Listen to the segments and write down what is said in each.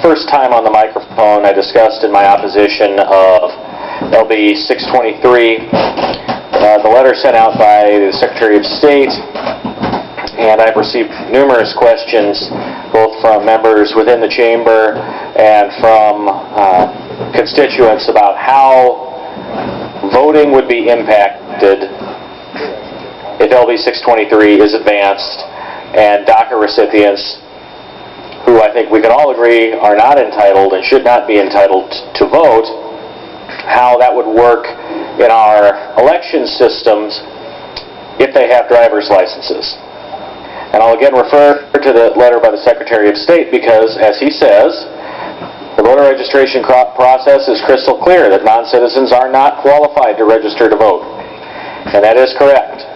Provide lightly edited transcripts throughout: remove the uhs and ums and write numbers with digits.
first time on the microphone, I discussed in my opposition of LB 623, the letter sent out by the Secretary of State, and I've received numerous questions, both from members within the chamber and from constituents about how voting would be impacted if LB 623 is advanced and DACA recipients, who I think we can all agree are not entitled and should not be entitled to vote, how that would work in our election systems if they have driver's licenses. And I'll again refer to the letter by the Secretary of State because, as he says, the voter registration process is crystal clear that non-citizens are not qualified to register to vote. And that is correct.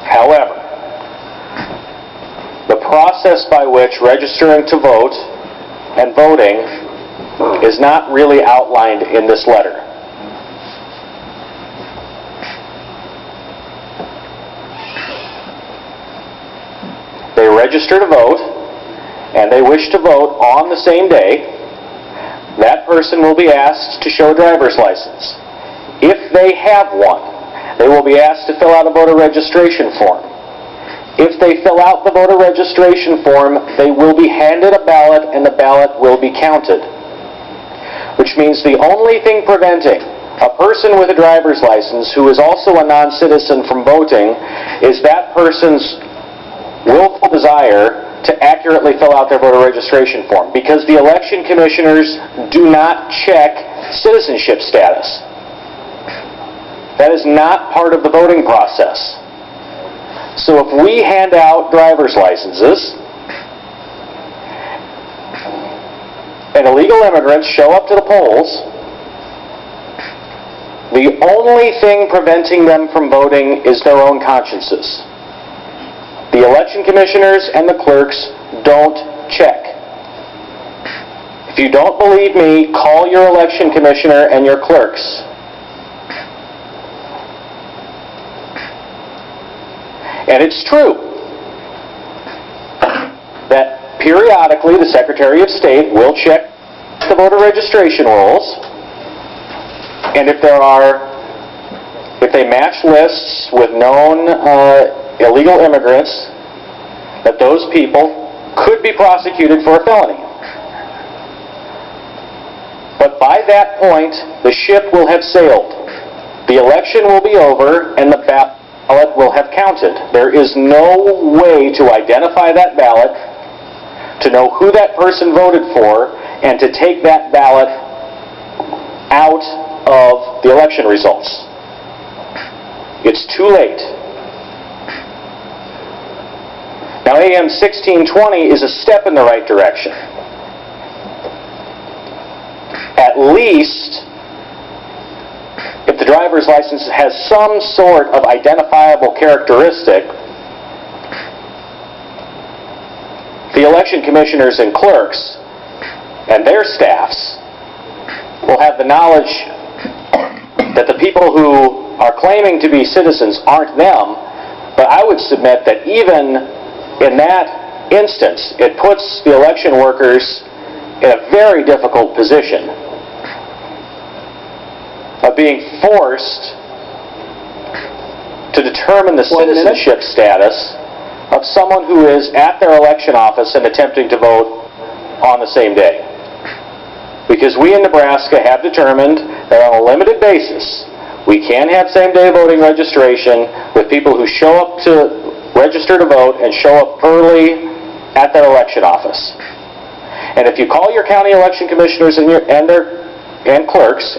However, the process by which registering to vote and voting is not really outlined in this letter. They register to vote, and they wish to vote on the same day. That person will be asked to show a driver's license. If they have one, they will be asked to fill out a voter registration form. If they fill out the voter registration form, they will be handed a ballot and the ballot will be counted. Which means the only thing preventing a person with a driver's license who is also a non-citizen from voting is that person's willful desire to accurately fill out their voter registration form, because the election commissioners do not check citizenship status. That is not part of the voting process. So if we hand out driver's licenses and illegal immigrants show up to the polls, the only thing preventing them from voting is their own consciences. The election commissioners and the clerks don't check. If you don't believe me, call your election commissioner and your clerks. And it's true that periodically the Secretary of State will check the voter registration rolls, and if they match lists with known illegal immigrants, that those people could be prosecuted for a felony. But by that point, the ship will have sailed. The election will be over, and the ballot will have counted. There is no way to identify that ballot, to know who that person voted for, and to take that ballot out of the election results. It's too late. Now, AM 1620 is a step in the right direction. At least, if the driver's license has some sort of identifiable characteristic, the election commissioners and clerks and their staffs will have the knowledge that the people who are claiming to be citizens aren't them. But I would submit that even in that instance, it puts the election workers in a very difficult position of being forced to determine the citizenship status of someone who is at their election office and attempting to vote on the same day. Because we in Nebraska have determined that on a limited basis, we can have same-day voting registration with people who show up to register to vote and show up early at their election office. And if you call your county election commissioners and your clerks,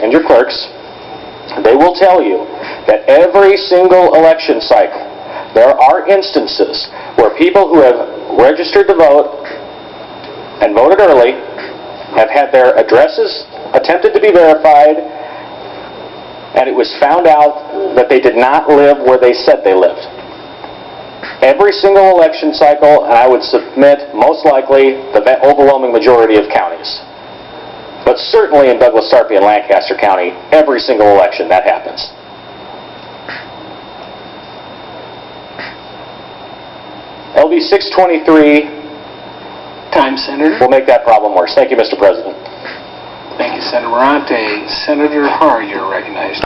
they will tell you that every single election cycle, there are instances where people who have registered to vote and voted early have had their addresses attempted to be verified, and it was found out that they did not live where they said they lived. Every single election cycle, and I would submit most likely the overwhelming majority of counties. But certainly in Douglas, Sarpy, and Lancaster County, every single election that happens. LB 623 time, Senator. will make that problem worse. Thank you, Mr. President. Thank you, Senator Murante. Senator Har, you're recognized.